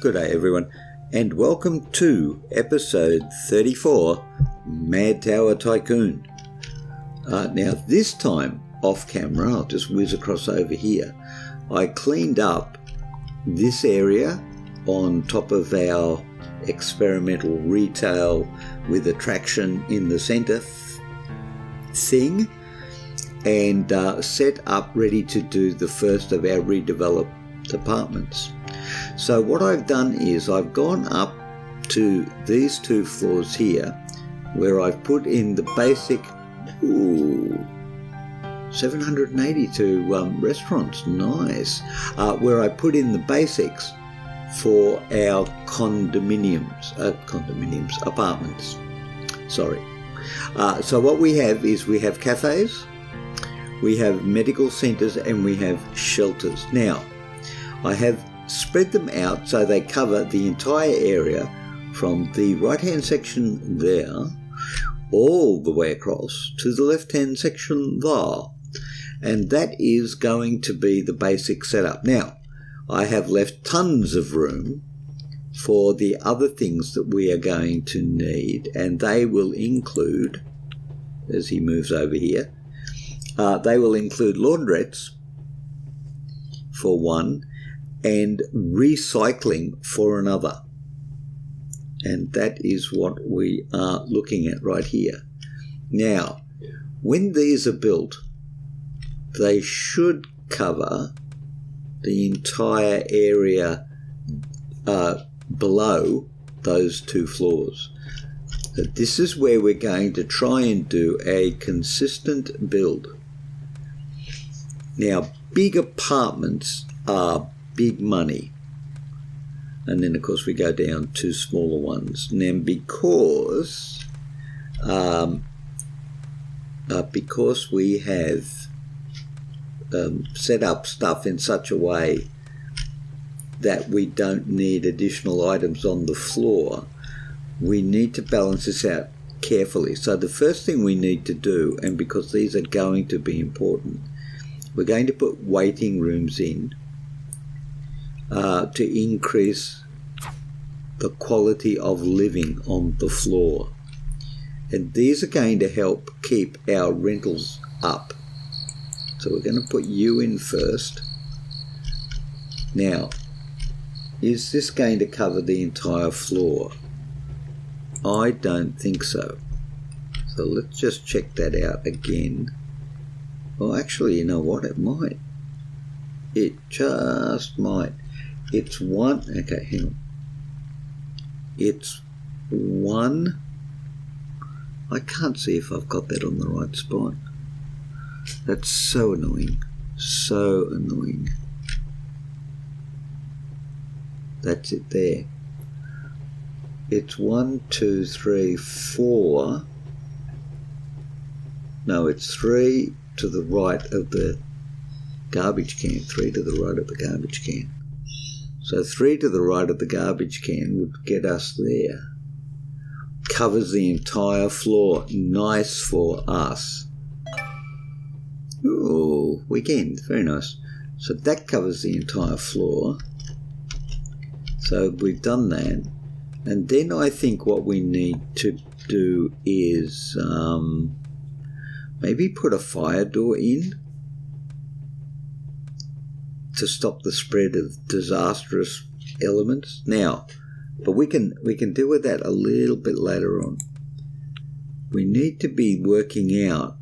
Good day, everyone, and welcome to episode 34, Mad Tower Tycoon. Now, this time off camera, I'll just whiz across over here. I cleaned up this area on top of our experimental retail with attraction in the centre thing, and set up ready to do the first of our redeveloped apartments. So what I've done is I've gone up to these two floors here where I've put in the basic 782 restaurants, nice, where I put in the basics for our apartments. Sorry. So what we have is we have cafes, we have medical centres, and we have shelters. Now, I have spread them out so they cover the entire area from the right-hand section there all the way across to the left-hand section there. And that is going to be the basic setup. Now, I have left tons of room for the other things that we are going to need, and they will include, as he moves over here, they will include laundrettes for one, and recycling for another. And that is what we are looking at right here. Now, when these are built, they should cover the entire area below those two floors. But this is where we're going to try and do a consistent build. Now, big apartments are big money, and then of course we go down to smaller ones. Now, because we have set up stuff in such a way that we don't need additional items on the floor, we need to balance this out carefully. So the first thing we need to do, and because these are going to be important, we're going to put waiting rooms in to increase the quality of living on the floor. And these are going to help keep our rentals up. So we're going to put you in first. Now, is this going to cover the entire floor? I don't think so. So let's just check that out again. Well, actually, you know what? It might. It just might. It's one. Okay, hang on. It's one. I can't see if I've got that on the right spot. That's so annoying. So annoying. That's it there. It's 1, 2, 3, 4. No, it's 3 to the right of the garbage can. 3 to the right of the garbage can. So 3 to the right of the garbage can would get us there. Covers the entire floor. Nice for us. Ooh, weekend. Very nice. So that covers the entire floor. So we've done that. And then I think what we need to do is maybe put a fire door in to stop the spread of disastrous elements. Now, but we can deal with that a little bit later on. We need to be working out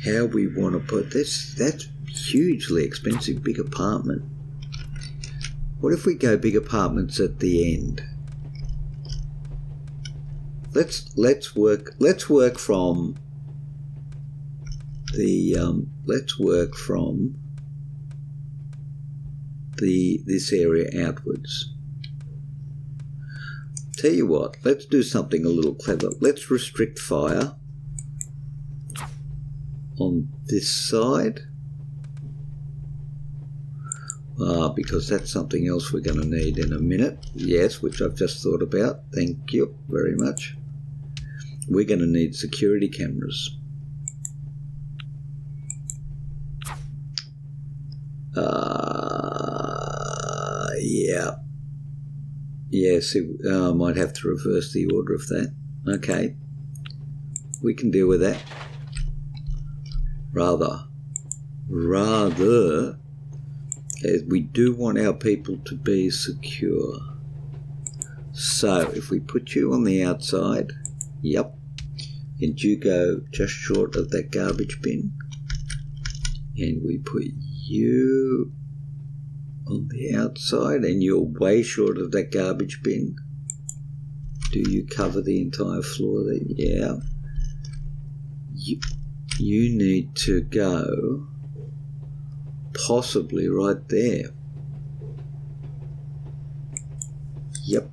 how we want to put this. That's hugely expensive, big apartment. What if we go big apartments at the end? Let's work from this area outwards. Tell you what, let's do something a little clever. Let's restrict fire on this side, because that's something else we're going to need in a minute. Yes, which I've just thought about. Thank you very much. We're going to need security cameras. Yeah. Yes, I might have to reverse the order of that. Okay, we can deal with that. Rather, we do want our people to be secure. So if we put you on the outside, yep, and you go just short of that garbage bin, and we put you on the outside and you're way short of that garbage bin, do you cover the entire floor then? Yeah. You need to go possibly right there. Yep.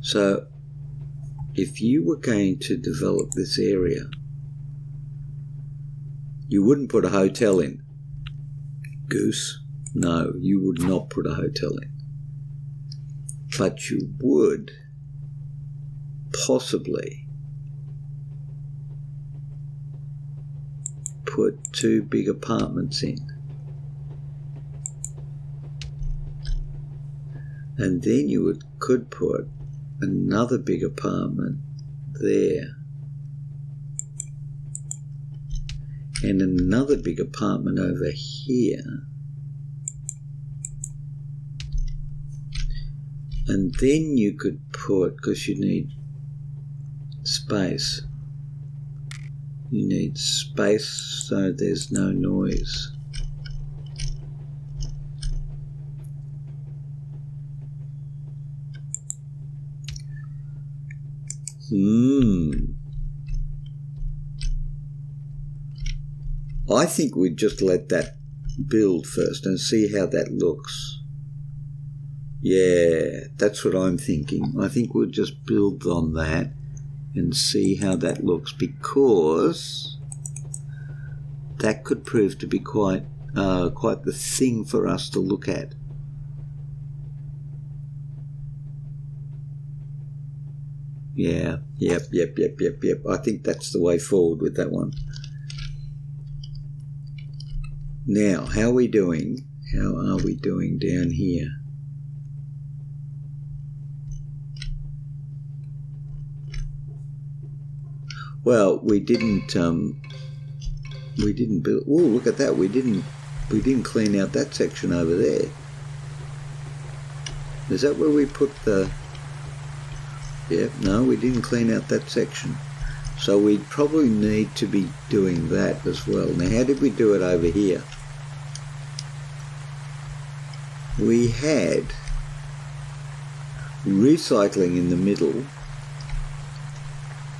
So if you were going to develop this area, you wouldn't put a hotel in. Goose. No, you would not put a hotel in. But you would possibly put 2 big apartments in. And then you could put another big apartment there. And another big apartment over here. And then you could put, because you need space. You need space so there's no noise. I think we'd just let that build first and see how that looks. Yeah, that's what I'm thinking. I think we'll just build on that and see how that looks, because that could prove to be quite the thing for us to look at. Yeah, yep. I think that's the way forward with that one. Now, how are we doing? How are we doing down here? Well, we didn't build. Oh, look at that! We didn't clean out that section over there. Is that where we put the? Yeah, no, we didn't clean out that section. So we'd probably need to be doing that as well. Now, how did we do it over here? We had recycling in the middle,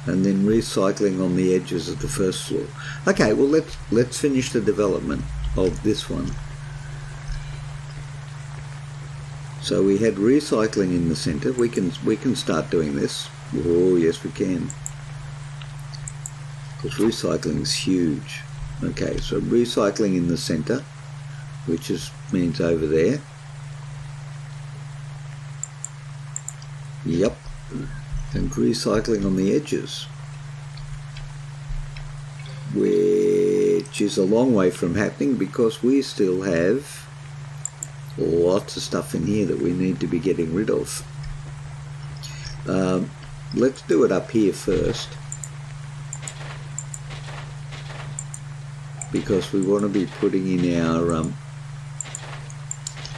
and then recycling on the edges of the first floor. Okay, well let's finish the development of this one. So we had recycling in the centre. We can start doing this. Oh yes, we can, because recycling is huge. Okay, so recycling in the centre, which means over there. Yep. And recycling on the edges, which is a long way from happening because we still have lots of stuff in here that we need to be getting rid of. Let's do it up here first, because we want to be putting in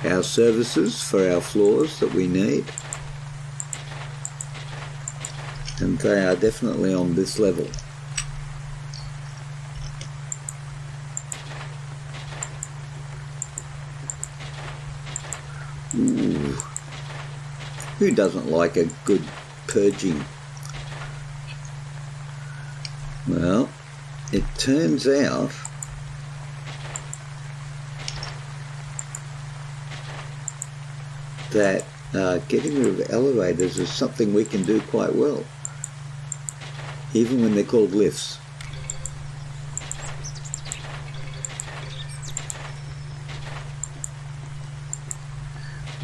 our services for our floors that we need. And they are definitely on this level. Ooh. Who doesn't like a good purging? Well, it turns out that getting rid of elevators is something we can do quite well, even when they're called lifts.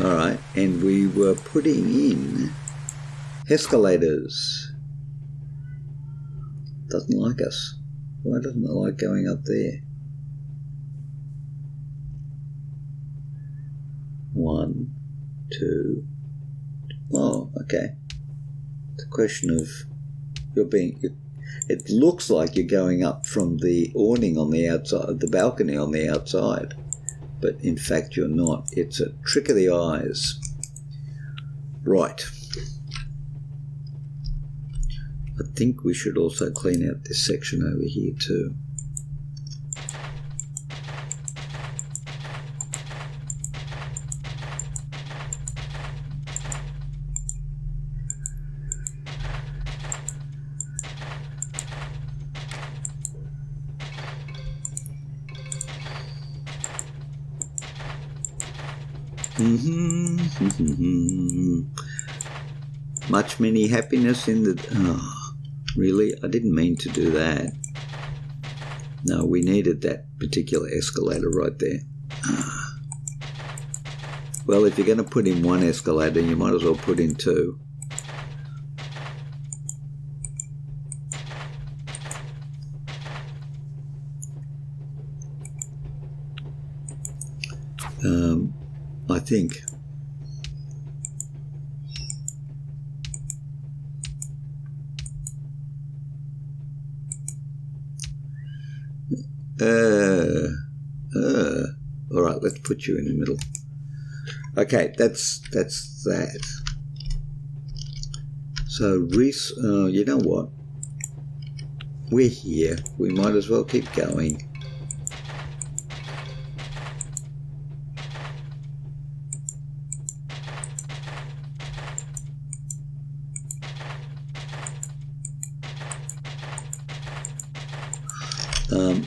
Alright, and we were putting in escalators. Doesn't like us. Why doesn't it like going up there? 1, 2, Oh, okay. It's a question of it looks like you're going up from the awning on the outside, the balcony on the outside, but in fact you're not. It's a trick of the eyes. Right. I think we should also clean out this section over here too. Much many happiness in the... Oh, really? I didn't mean to do that. No, we needed that particular escalator right there. Well, if you're going to put in one escalator, you might as well put in two. I think. All right, let's put you in the middle. Okay, that's that. So, Reese, you know what? We're here. We might as well keep going.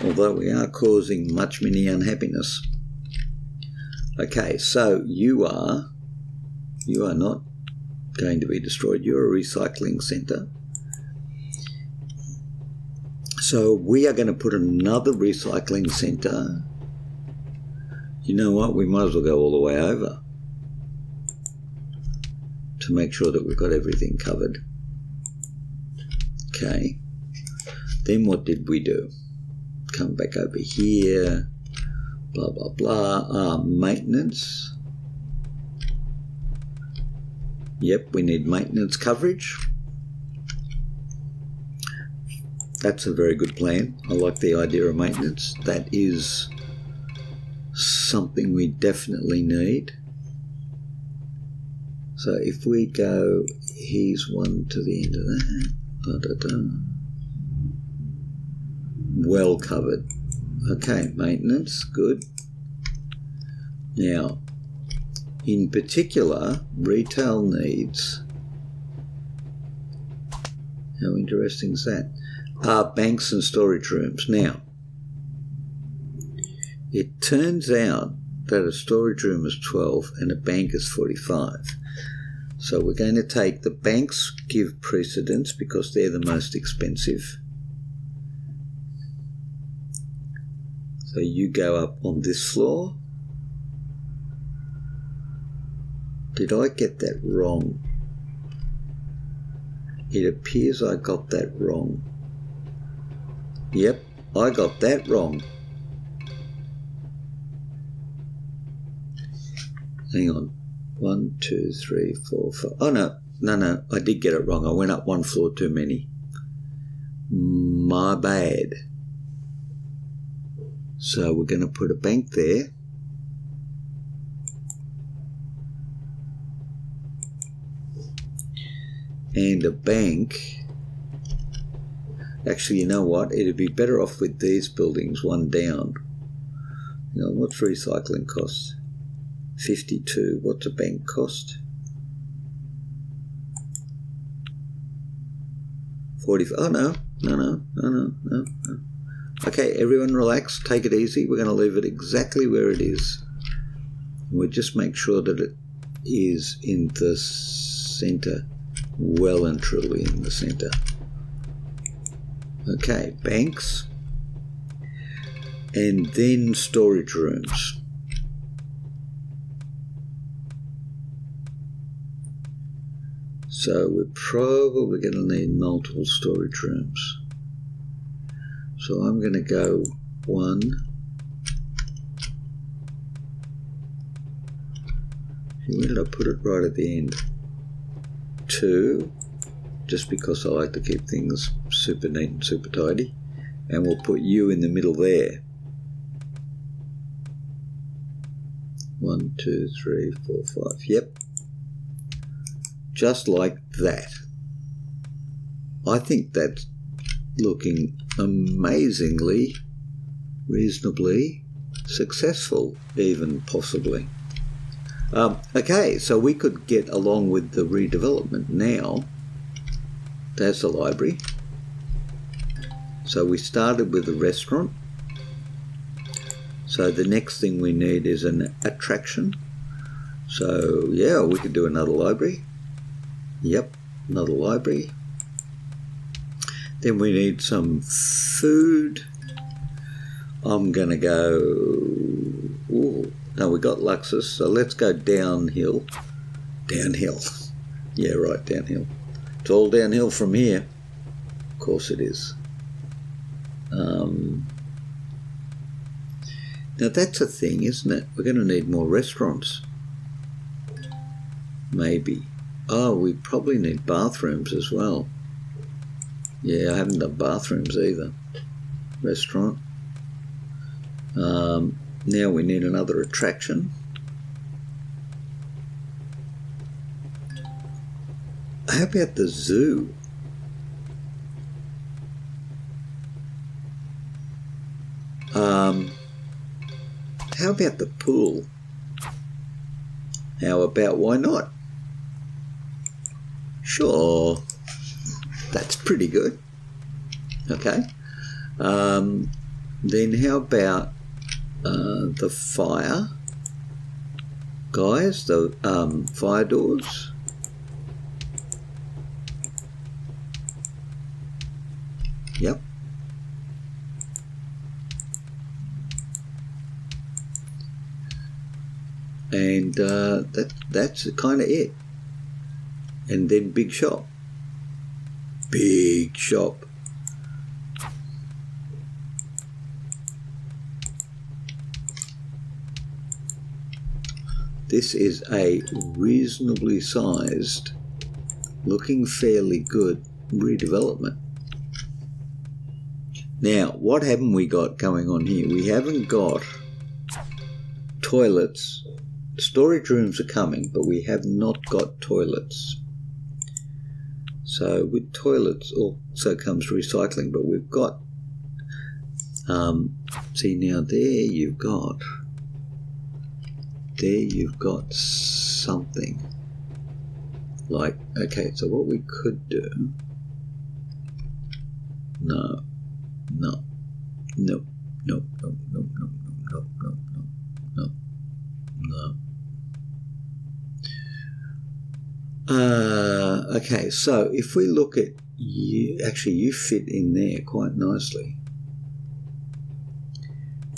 Although we are causing much many unhappiness. Okay, so you are not going to be destroyed. You're a recycling centre. So we are going to put another recycling centre. You know what? We might as well go all the way over to make sure that we've got everything covered. Okay. Then what did we do? Come back over here, blah, blah, blah. Maintenance. Yep, we need maintenance coverage. That's a very good plan. I like the idea of maintenance. That is something we definitely need. So if we go, here's one to the end of that. Well covered. Okay, maintenance, good. Now, in particular, retail needs. How interesting is that? Banks and storage rooms. Now, it turns out that a storage room is 12 and a bank is 45. So we're going to take the banks, give precedence because they're the most expensive. So you go up on this floor. Did I get that wrong? It appears I got that wrong. Yep, I got that wrong. Hang on. 1, 2, 3, 4, 5. Oh, no, I did get it wrong. I went up one floor too many. My bad. So we're going to put a bank there. And a bank. Actually, you know what? It'd be better off with these buildings, one down. You know, what's recycling cost? 52. What's a bank cost? 45. Oh, no. Okay, everyone relax, take it easy. We're going to leave it exactly where it is. We'll just make sure that it is in the centre, well and truly in the centre. Okay, banks. And then storage rooms. So we're probably going to need multiple storage rooms. So I'm going to go 1. Where did I put it? Right at the end. 2, just because I like to keep things super neat and super tidy. And we'll put you in the middle there. 1, 2, 3, 4, 5. Yep. Just like that. I think that's looking amazingly, reasonably successful, even possibly. Okay, so we could get along with the redevelopment now. There's the library. So we started with a restaurant. So the next thing we need is an attraction. So yeah, we could do another library. Yep, another library. Then we need some food. I'm going to go... Ooh, no, we got Luxus, so let's go downhill. Downhill. Yeah, right, downhill. It's all downhill from here. Of course it is. Now that's a thing, isn't it? We're going to need more restaurants. Maybe. Oh, we probably need bathrooms as well. Yeah, I haven't done bathrooms either. Restaurant. Now we need another attraction. How about the zoo? How about the pool? How about why not? Sure, that's pretty good. Okay. Then how about the fire guys, the fire doors? Yep. And that's kind of it. And then big shop. Big shop. This is a reasonably sized, looking fairly good redevelopment. Now, what haven't we got going on here? We haven't got toilets. Storage rooms are coming, but we have not got toilets. So with toilets also comes recycling, but we've got, see now there you've got something. Like, okay, so what we could do, no. Okay, so if we look at you, actually you fit in there quite nicely.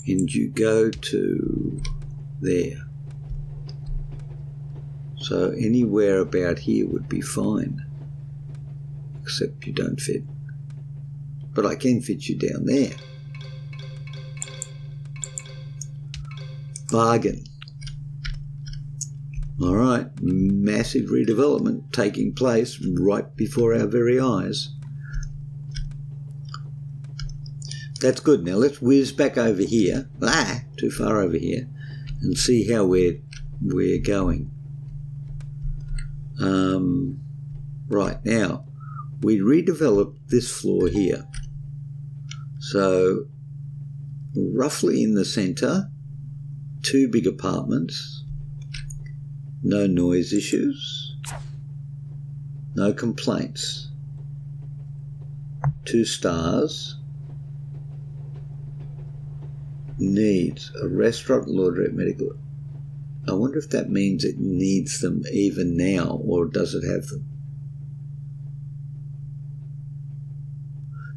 And you go to there. So anywhere about here would be fine. Except you don't fit. But I can fit you down there. Bargain. All right, massive redevelopment taking place right before our very eyes. That's good. Now let's whiz back over here. Too far over here, and see how we're going. Right now, we redeveloped this floor here. So roughly in the centre, 2 big apartments. No noise issues, no complaints. 2 stars. Needs a restaurant, laundrette, medical. I wonder if that means it needs them even now, or does it have them?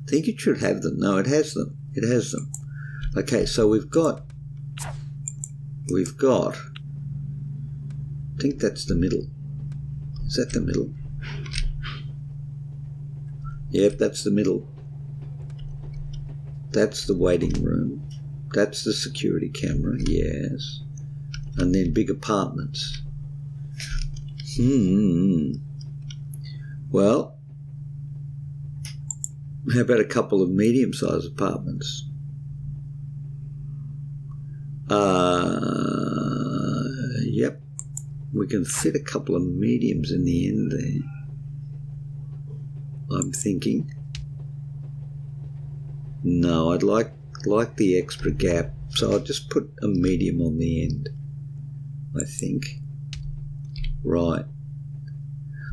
I think it should have them. No, it has them. It has them. Okay, so we've got, I think that's the middle. Is that the middle? Yep, that's the middle. That's the waiting room. That's the security camera, yes. And then big apartments. Well, how about a couple of medium-sized apartments? Yep, we can fit a couple of mediums in the end there, I'm thinking. No, I'd like the extra gap, so I'll just put a medium on the end, I think. Right.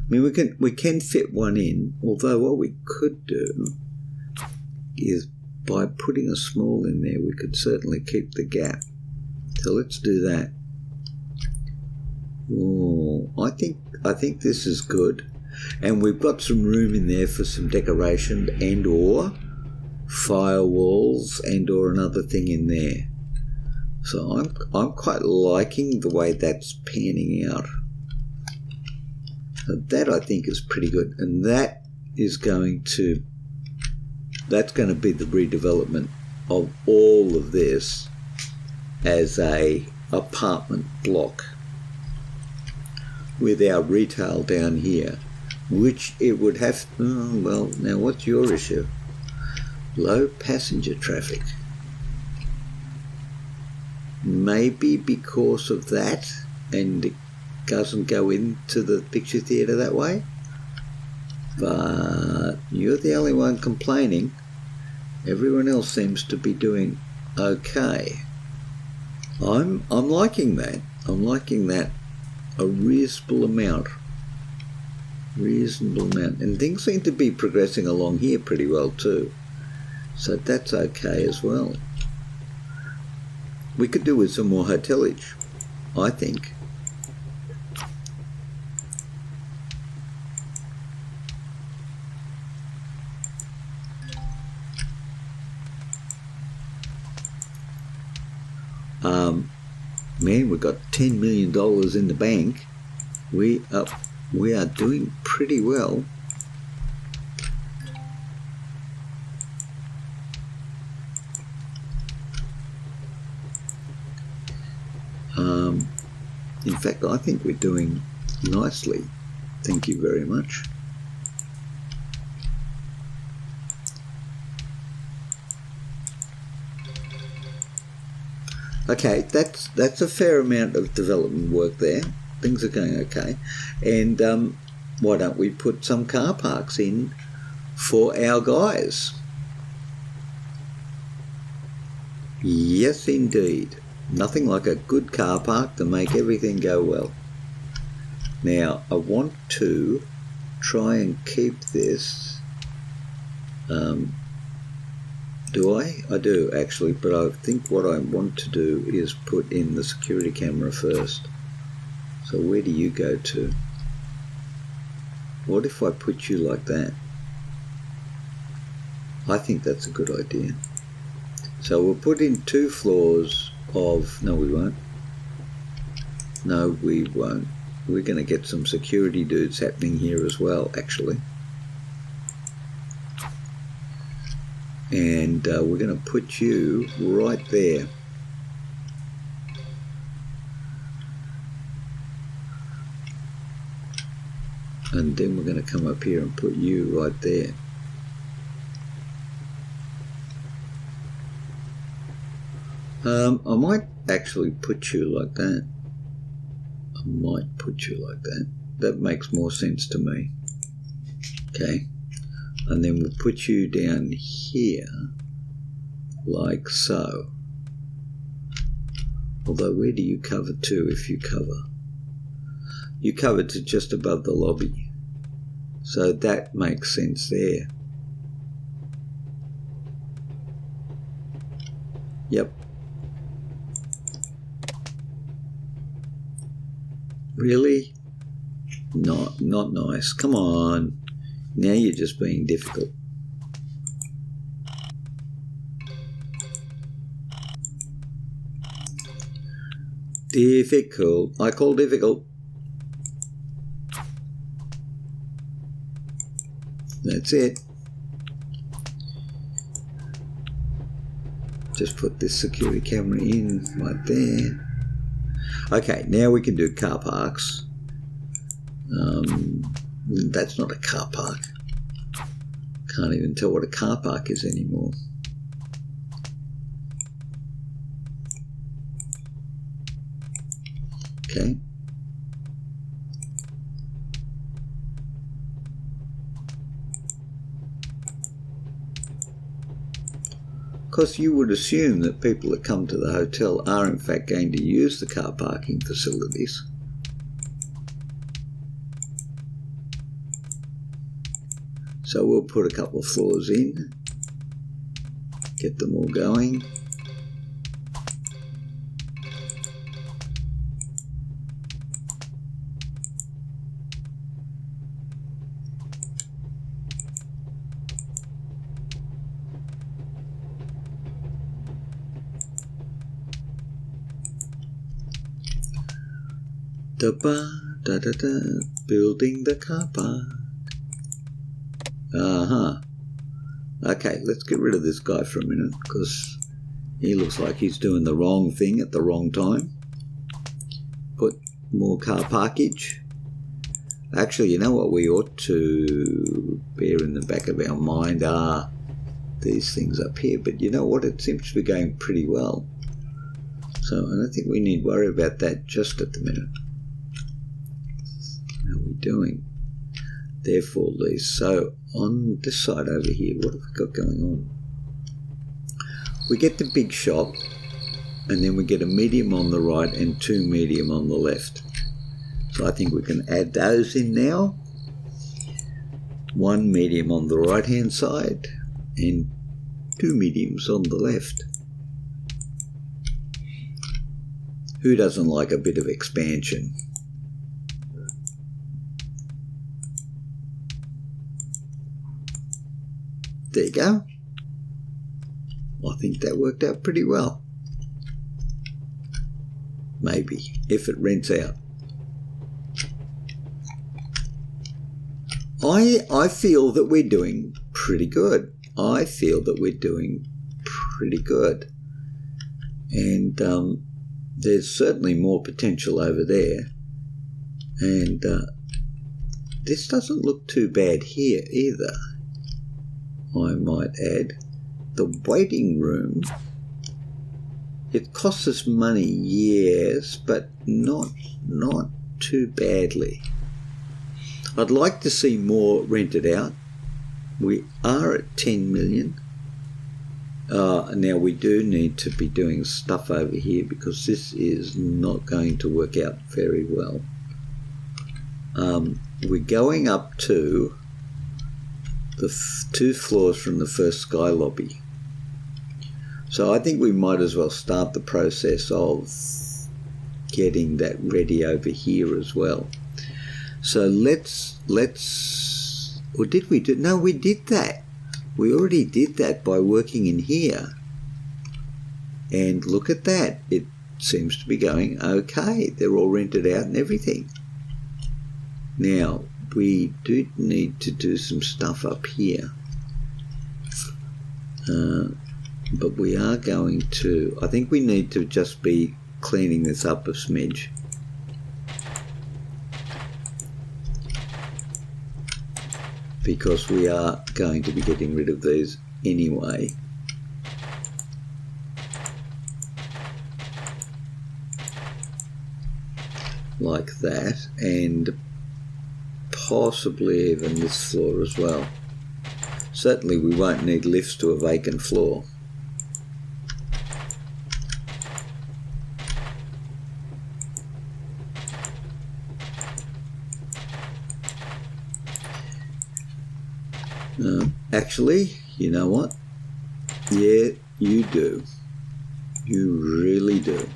I mean, we can fit one in, although what we could do is by putting a small in there, we could certainly keep the gap. So let's do that. Oh, I think this is good, and we've got some room in there for some decoration and or firewalls and or another thing in there. So I'm quite liking the way that's panning out. So that I think is pretty good, and that's going to be the redevelopment of all of this as a apartment block with our retail down here, which it would have. Oh, well, now what's your issue? Low passenger traffic. Maybe because of that, and it doesn't go into the picture theatre that way. But you're the only one complaining. Everyone else seems to be doing okay. I'm liking that. I'm liking that a reasonable amount. And things seem to be progressing along here pretty well too. So that's okay as well. We could do with some more hotelage, I think. Man, we've got $10 million in the bank. We are doing pretty well. In fact, I think we're doing nicely. Thank you very much. Okay, that's a fair amount of development work there. Things are going okay. And why don't we put some car parks in for our guys? Yes, indeed. Nothing like a good car park to make everything go well. Now, I want to try and keep this. Do I? I do, actually, but I think what I want to do is put in the security camera first. So where do you go to? What if I put you like that? I think that's a good idea. So we'll put in 2 floors of... No, we won't. No, we won't. We're going to get some security dudes happening here as well, actually. And we're going to put you right there. And then we're going to come up here and put you right there. I might actually put you like that. I might put you like that. That makes more sense to me. Okay. And then we'll put you down here, like so. Although, where do you cover to if you cover? You cover to just above the lobby. So that makes sense there. Yep. Really? Not nice. Come on. Now you're just being difficult. Difficult. I call difficult. That's it. Just put this security camera in right there. Okay, now we can do car parks. That's not a car park. Can't even tell what a car park is anymore. Okay. Because you would assume that people that come to the hotel are in fact going to use the car parking facilities. So we'll put a couple of floors in, get them all going. Building the car park. Okay, let's get rid of this guy for a minute because he looks like he's doing the wrong thing at the wrong time. Put more car parkage. Actually, you know what we ought to bear in the back of our mind are these things up here. But you know what? It seems to be going pretty well. So I don't think we need to worry about that just at the minute. How are we doing? Therefore, lease. So on this side over here, what have we got going on? We get the big shop, and then we get a medium on the right and 2 medium on the left. So I think we can add those in now. 1 medium on the right hand side and 2 mediums on the left. Who doesn't like a bit of expansion? There you go. I think that worked out pretty well. Maybe, if it rents out. I feel that we're doing pretty good. I feel that we're doing pretty good. And there's certainly more potential over there. And this doesn't look too bad here either. I might add, the waiting room, it costs us money, yes, but not too badly. I'd like to see more rented out. We are at 10 million. Now we do need to be doing stuff over here because this is not going to work out very well. We're going up to the 2 floors from the first sky lobby. So I think we might as well start the process of getting that ready over here as well. So let's or did we do? No, we did that. We already did that by working in here. And look at that. It seems to be going okay. They're all rented out and everything. Now, we do need to do some stuff up here. But we are going to, I think we need to just be cleaning this up a smidge. Because we are going to be getting rid of these anyway. Like that, and possibly even this floor as well. Certainly we won't need lifts to a vacant floor. Actually, you know what? Yeah, you do. You really do.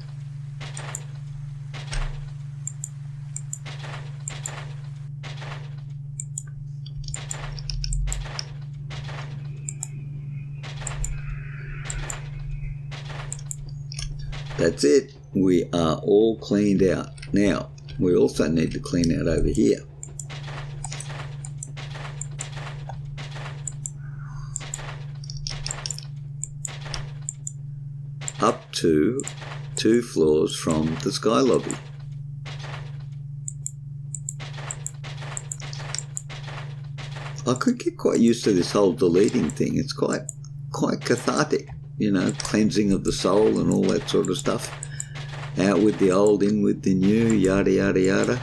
That's it. We are all cleaned out. Now, we also need to clean out over here. Up to 2 floors from the sky lobby. I could get quite used to this whole deleting thing. It's quite cathartic, you know, cleansing of the soul and all that sort of stuff. Out with the old, in with the new, yada, yada, yada.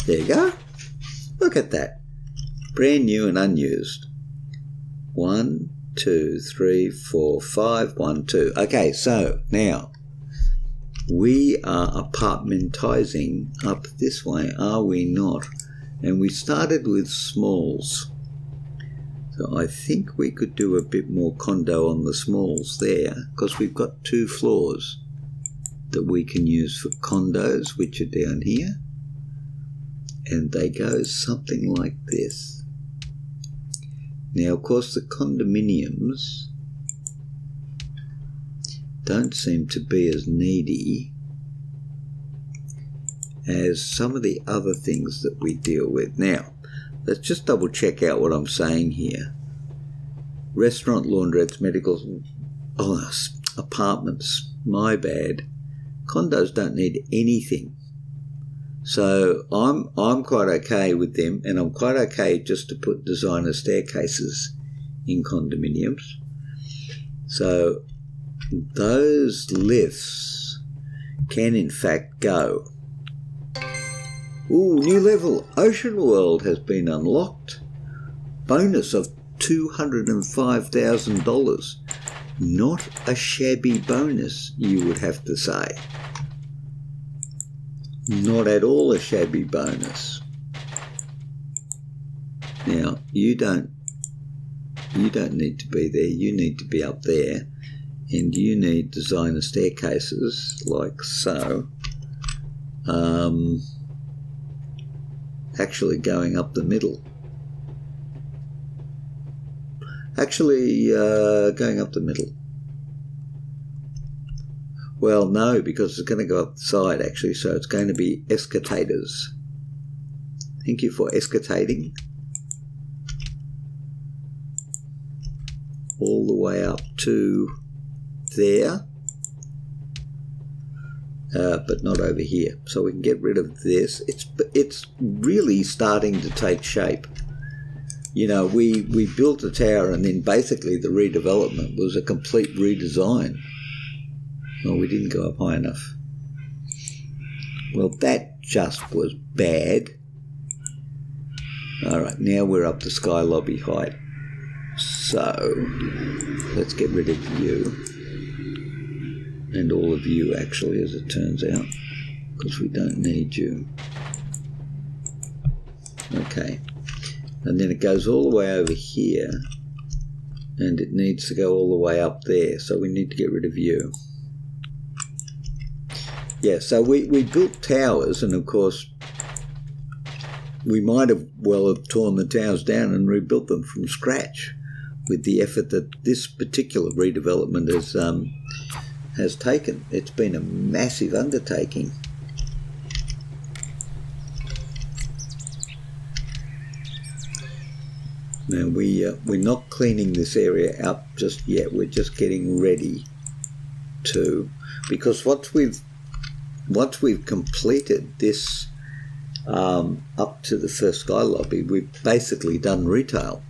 There you go. Look at that. Brand new and unused. 1, 2, 3, 4, 5, 1, 2. Okay, so now we are apartmentizing up this way, are we not? And we started with smalls. So I think we could do a bit more condo on the smalls there, because we've got 2 floors that we can use for condos, which are down here. And they go something like this. Now, of course, the condominiums don't seem to be as needy as some of the other things that we deal with. Now, let's just double check out what I'm saying here. Restaurant, laundrettes, medical, apartments, my bad. Condos don't need anything. So I'm quite okay with them, and I'm quite okay just to put designer staircases in condominiums. So those lifts can in fact go. Ooh, new level. Ocean World has been unlocked. Bonus of $205,000. Not a shabby bonus, you would have to say. Not at all a shabby bonus. Now, you don't need to be there. You need to be up there, and you need designer staircases like so. Actually going up the middle. Going up the middle. Well, no, because it's going to go up the side, actually, so it's going to be escalators. Thank you for escalating. All the way up to there. But not over here. So we can get rid of this. It's really starting to take shape. You know, we built a tower, and then basically the redevelopment was a complete redesign. Well, we didn't go up high enough. Well, that just was bad. All right, now we're up to sky lobby height. So let's get rid of you. And all of you, actually, as it turns out, because we don't need you. Okay. And then it goes all the way over here, and it needs to go all the way up there, so we need to get rid of you. Yeah, so we built towers, and of course we might have torn the towers down and rebuilt them from scratch with the effort that this particular redevelopment has taken. It's been a massive undertaking. Now we're not cleaning this area up just yet. We're just getting ready to, because once we've completed this up to the first sky lobby, we've basically done retail.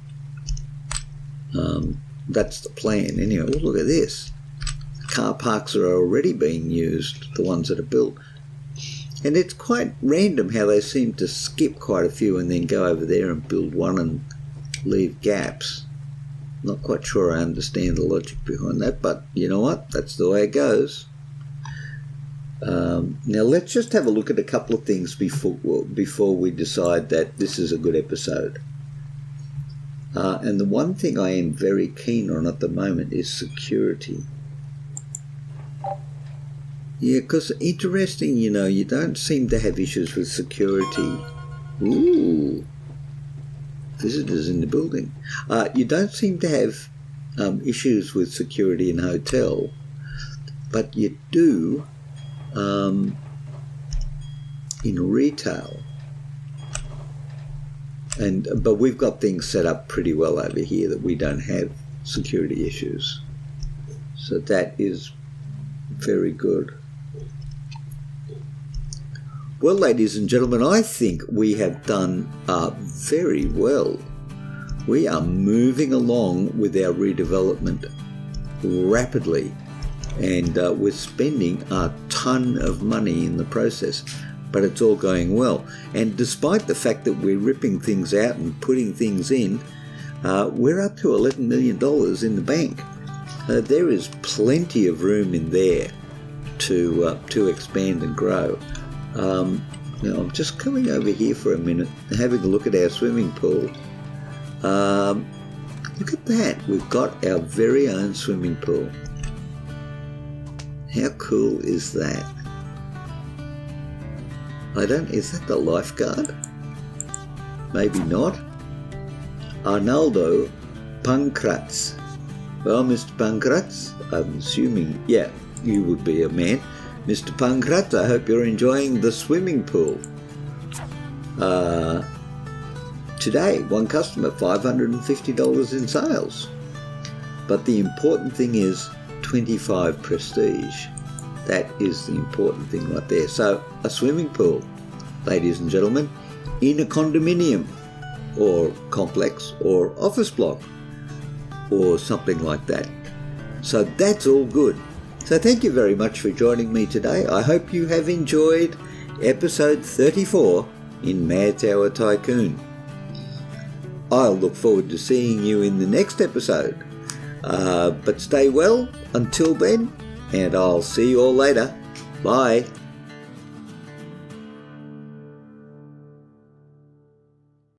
That's the plan anyway. Oh, look at this. Car parks are already being used, the ones that are built. And it's quite random how they seem to skip quite a few and then go over there and build one and leave gaps. Not quite sure I understand the logic behind that, but you know what? That's the way it goes. Now let's just have a look at a couple of things before we decide that this is a good episode. And the one thing I am very keen on at the moment is security. Yeah, because interesting, you know, you don't seem to have issues with security. Ooh, visitors in the building. You don't seem to have issues with security in hotel, but you do in retail. But we've got things set up pretty well over here that we don't have security issues. So that is Very good. Well, ladies and gentlemen, I think we have done very well. We are moving along with our redevelopment rapidly, and we're spending a ton of money in the process, but it's all going well. And despite the fact that we're ripping things out and putting things in, we're up to $11 million in the bank. There is plenty of room in there to expand and grow. Now I'm just coming over here for a minute and having a look at our swimming pool. Look at that, we've got our very own swimming pool. How cool is that? Is that the lifeguard? Maybe not. Arnaldo Pankratz. Well, Mr. Pankratz, I'm assuming, yeah, you would be a man. Mr. Pankratz, I hope you're enjoying the swimming pool. Today, one customer, $550 in sales. But the important thing is 25 prestige. That is the important thing right there. So, a swimming pool, ladies and gentlemen, in a condominium or complex or office block or something like that. So that's all good. So thank you very much for joining me today. I hope you have enjoyed episode 34 in Mad Tower Tycoon. I'll look forward to seeing you in the next episode. But stay well until then, and I'll see you all later. Bye.